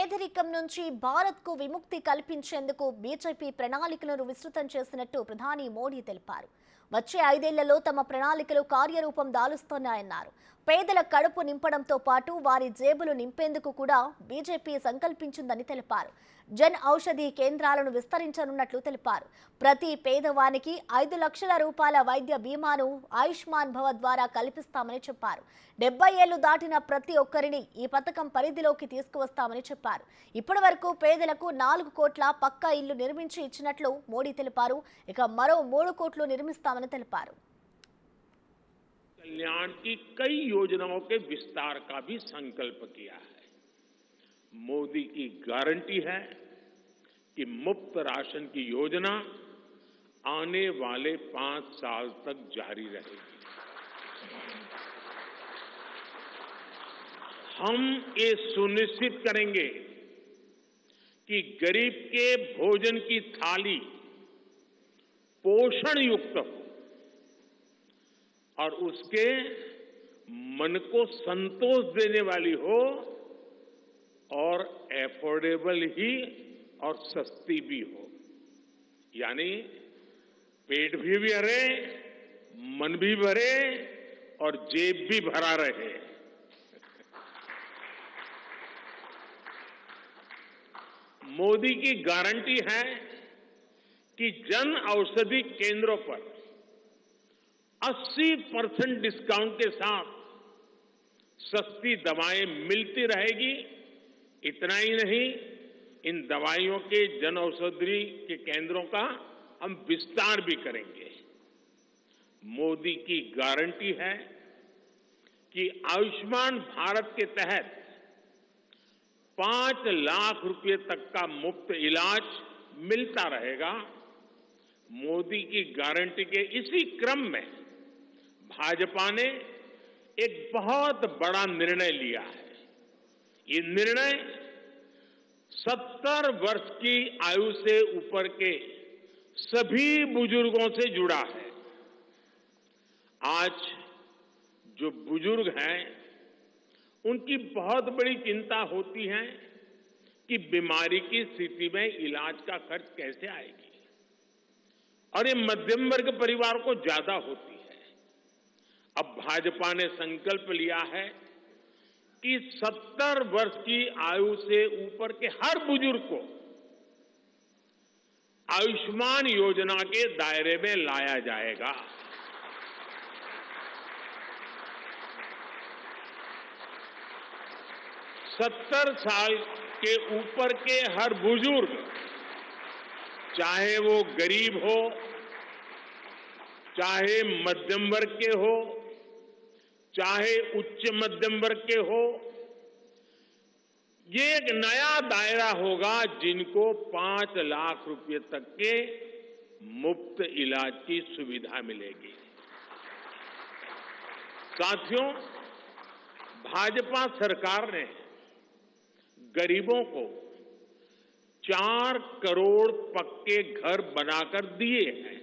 పేదరికం నుంచి భారత్కు విముక్తి కల్పించేందుకు బీజేపీ ప్రణాళికలను విస్తృతం చేసినట్టు ప్రధాని మోడీ తెలిపారు. వచ్చే 5 ఏళ్లలో తమ ప్రణాళికలు కార్యరూపం దాలుస్తున్నాయన్నారు. పేదల కడుపు నింపడంతో పాటు వారి జేబులు నింపేందుకు కూడా బీజేపీ సంకల్పించిందని తెలిపారు. జన్ ఔషధి కేంద్రాలను విస్తరించనున్నట్లు తెలిపారు. ప్రతి పేదవానికి 5 లక్షల రూపాయల వైద్య బీమాను ఆయుష్మాన్ భవ ద్వారా కల్పిస్తామని చెప్పారు. 70 ఏళ్లు దాటిన ప్రతి ఒక్కరిని ఈ పథకం పరిధిలోకి తీసుకువస్తామని చెప్పారు. ఇప్పటి వరకు పేదలకు 4 కోట్ల పక్కా ఇల్లు నిర్మించి ఇచ్చినట్లు మోడీ తెలిపారు. ఇక మరో 3 కోట్లు నిర్మిస్తామని తెలిపారు. कल्याण की कई योजनाओं के विस्तार का भी संकल्प किया है। मोदी की गारंटी है कि मुफ्त राशन की योजना आने वाले 5 साल तक जारी रहेगी। हम ये सुनिश्चित करेंगे कि गरीब के भोजन की थाली पोषण युक्त हो और उसके मन को संतोष देने वाली हो और एफोर्डेबल ही और सस्ती भी हो, यानी पेट भी भरे, मन भी भरे और जेब भी भरा रहे। मोदी की गारंटी है कि जन औषधि केंद्रों पर 80% डिस्काउंट के साथ सस्ती दवाएं मिलती रहेगी। इतना ही नहीं, इन दवाइयों के जन औषधि के केंद्रों का हम विस्तार भी करेंगे। मोदी की गारंटी है कि आयुष्मान भारत के तहत 5 लाख रुपए तक का मुफ्त इलाज मिलता रहेगा। मोदी की गारंटी के इसी क्रम में भाजपा ने एक बहुत बड़ा निर्णय लिया है। ये निर्णय 70 वर्ष की आयु से ऊपर के सभी बुजुर्गों से जुड़ा है। आज जो बुजुर्ग हैं, उनकी बहुत बड़ी चिंता होती है कि बीमारी की स्थिति में इलाज का खर्च कैसे आएगी, और ये मध्यम वर्ग परिवार को ज्यादा होती है। अब भाजपा ने संकल्प लिया है कि 70 वर्ष की आयु से ऊपर के हर बुजुर्ग को आयुष्मान योजना के दायरे में लाया जाएगा। 70 साल के ऊपर के हर बुजुर्ग, चाहे वो गरीब हो, चाहे मध्यम वर्ग के हो, चाहे उच्च मध्यम वर्ग के हो, ये एक नया दायरा होगा जिनको 5 लाख रुपए तक के मुफ्त इलाज की सुविधा मिलेगी। साथियों, भाजपा सरकार ने गरीबों को 4 करोड़ पक्के घर बनाकर दिए हैं।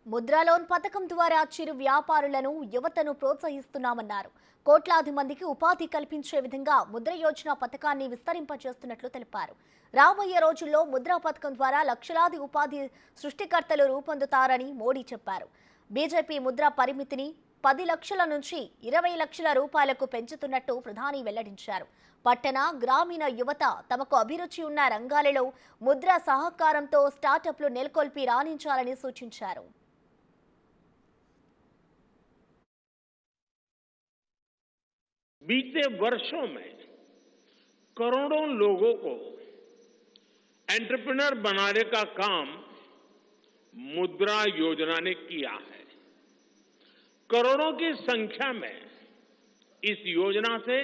ముద్రా లోన్ పథకం ద్వారా చిరు వ్యాపారులను యువతను ప్రోత్సహిస్తున్నామన్నారు. కోట్లాది మందికి ఉపాధి కల్పించే విధంగా ముద్ర యోజన పథకాన్ని విస్తరింపచేస్తున్నట్లు తెలిపారు. రాబోయే రోజుల్లో ముద్రా పథకం ద్వారా లక్షలాది ఉపాధి సృష్టికర్తలు రూపొందుతారని మోడీ చెప్పారు. బీజేపీ ముద్రా పరిమితిని 10 లక్షల నుంచి 20 లక్షల రూపాయలకు పెంచుతున్నట్టు ప్రధాని వెల్లడించారు. పట్టణ గ్రామీణ యువత తమకు అభిరుచి ఉన్న రంగాలలో ముద్ర సహకారంతో స్టార్టప్లు నెలకొల్పి రాణించాలని సూచించారు. बीते वर्षों में करोड़ों लोगों को एंटरप्रेन्योर बनाने का काम मुद्रा योजना ने किया है। करोड़ों की संख्या में इस योजना से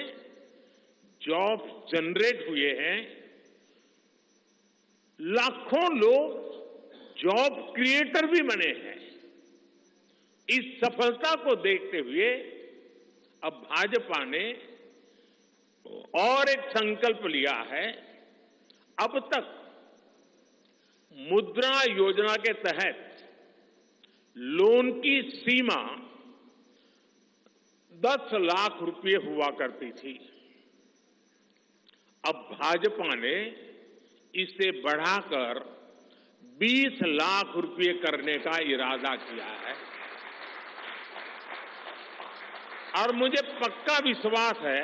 जॉब जनरेट हुए हैं। लाखों लोग जॉब क्रिएटर भी बने हैं। इस सफलता को देखते हुए अब भाजपा ने और एक संकल्प लिया है। अब तक मुद्रा योजना के तहत लोन की सीमा 10 लाख रुपए हुआ करती थी। अब भाजपा ने इसे बढ़ाकर 20 लाख रुपए करने का इरादा किया है और मुझे पक्का विश्वास है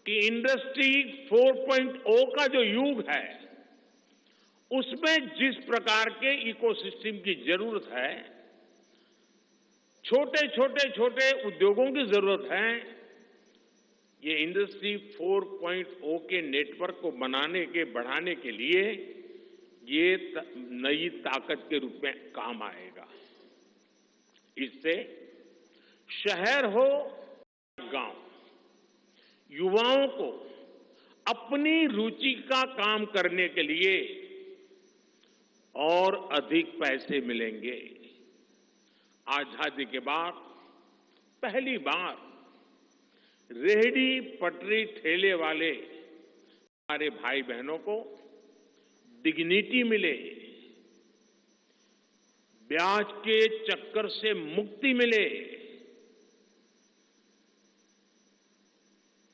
कि इंडस्ट्री 4.0 का जो युग है उसमें जिस प्रकार के इकोसिस्टम की जरूरत है, छोटे उद्योगों की जरूरत है, ये इंडस्ट्री 4.0 के नेटवर्क को बढ़ाने के लिए ये नई ताकत के रूप में काम आएगा। इससे शहर हो गांव, युवाओं को अपनी रुचि का काम करने के लिए और अधिक पैसे मिलेंगे। आजादी के बाद पहली बार रेहड़ी पटरी ठेले वाले हमारे भाई बहनों को डिग्निटी मिले, ब्याज के चक्कर से मुक्ति मिले।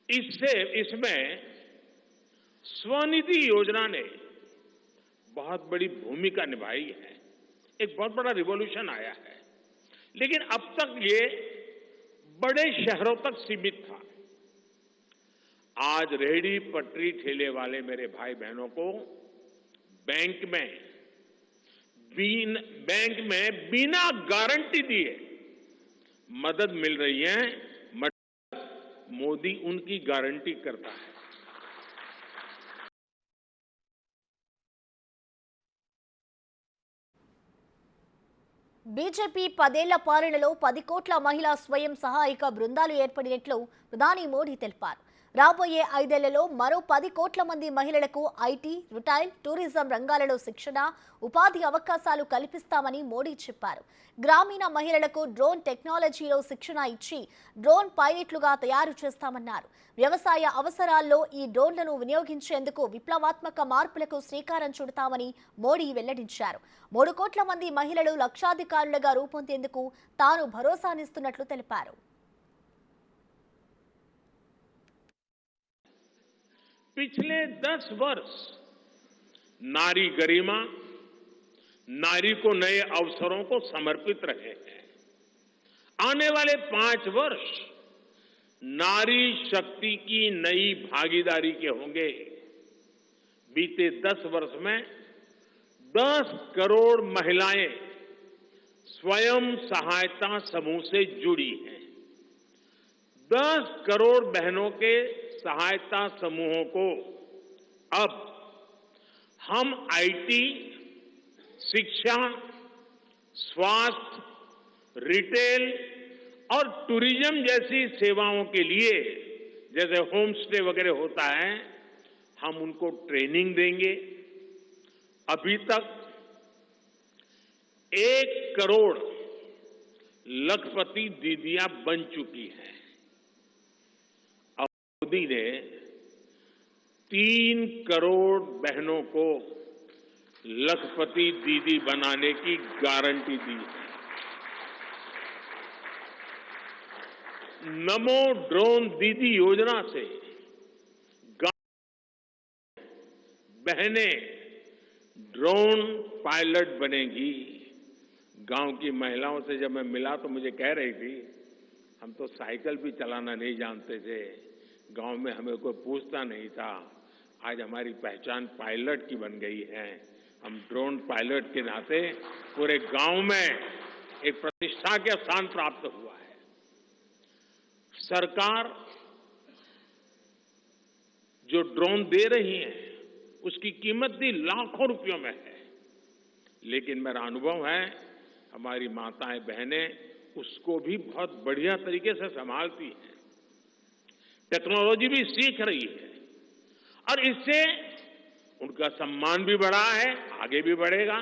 इसमें स्वनिधि योजना ने बहुत बड़ी भूमिका निभाई है। एक बहुत बड़ा रिवॉल्यूशन आया है, लेकिन अब तक ये बड़े शहरों तक सीमित था। आज रेहड़ी पटरी ठेले वाले मेरे भाई बहनों को बैंक में बिना गारंटी दिए मदद मिल रही है। मोदी उनकी गारंटी करता है। బీజేపీ 10 ఏళ్ల పాలనలో 10 కోట్ల మహిళా స్వయం సహాయక బృందాలు ఏర్పడినట్లు ప్రధాని మోడీ తెలిపారు. రాబోయే 5 ఏళ్లలో మరో 10 కోట్ల మంది మహిళలకు ఐటీ, రిటైల్, టూరిజం రంగాలలో శిక్షణ, ఉపాధి అవకాశాలు కల్పిస్తామని మోడీ చెప్పారు. గ్రామీణ మహిళలకు డ్రోన్ టెక్నాలజీలో శిక్షణ ఇచ్చి డ్రోన్ పైలట్లుగా తయారు చేస్తామన్నారు. వ్యవసాయ అవసరాల్లో ఈ డ్రోన్లను వినియోగించేందుకు విప్లవాత్మక మార్పులకు శ్రీకారం చుడతామని మోడీ వెల్లడించారు. 3 కోట్ల మంది మహిళలు లక్షాధికారులుగా రూపొందేందుకు తాను భరోసానిస్తున్నట్లు తెలిపారు. पिछले 10 वर्ष नारी गरिमा, नारी को नए अवसरों को समर्पित रहे हैं। आने वाले 5 वर्ष नारी शक्ति की नई भागीदारी के होंगे। बीते 10 वर्ष में 10 करोड़ महिलाएं स्वयं सहायता समूह से जुड़ी हैं। 10 करोड़ बहनों के सहायता समूहों को अब हम आईटी, शिक्षा, स्वास्थ्य, रिटेल और टूरिज्म जैसी सेवाओं के लिए, जैसे होम स्टे वगैरह होता है, हम उनको ट्रेनिंग देंगे। अभी तक 1 करोड़ लखपति दीदियां बन चुकी हैं। मोदी ने 3 करोड़ बहनों को लखपति दीदी बनाने की गारंटी दी है। नमो ड्रोन दीदी योजना से बहनें ड्रोन पायलट बनेगी। गांव की महिलाओं से जब मैं मिला तो मुझे कह रही थी, हम तो साइकिल भी चलाना नहीं जानते थे, गांव में हमें कोई पूछता नहीं था, आज हमारी पहचान पायलट की बन गई है। हम ड्रोन पायलट के नाते पूरे गांव में एक प्रतिष्ठा के स्थान प्राप्त हुआ है। सरकार जो ड्रोन दे रही है उसकी कीमत भी लाखों रुपयों में है, लेकिन मेरा अनुभव है हमारी माताएं बहनें उसको भी बहुत बढ़िया तरीके से संभालती हैं, टेक्नोलॉजी भी सीख रही है और इससे उनका सम्मान भी बढ़ा है, आगे भी बढ़ेगा,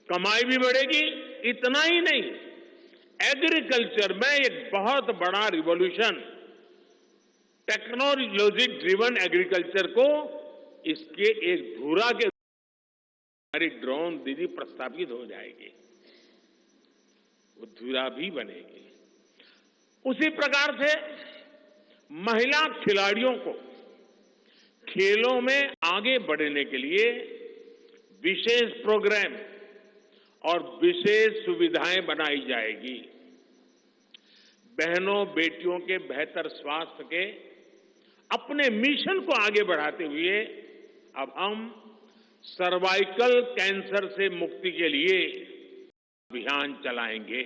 कमाई भी बढ़ेगी। इतना ही नहीं, एग्रीकल्चर में एक बहुत बड़ा रिवॉल्यूशन, टेक्नोलॉजी ड्रिवन एग्रीकल्चर को इसके एक धुरा के हमारी ड्रोन दीदी प्रस्थापित हो जाएगी, वो धुरा भी बनेगी। उसी प्रकार से महिला खिलाड़ियों को खेलों में आगे बढ़ने के लिए विशेष प्रोग्राम और विशेष सुविधाएं बनाई जाएगी। बहनों बेटियों के बेहतर स्वास्थ्य के अपने मिशन को आगे बढ़ाते हुए अब हम सर्वाइकल कैंसर से मुक्ति के लिए अभियान चलाएंगे।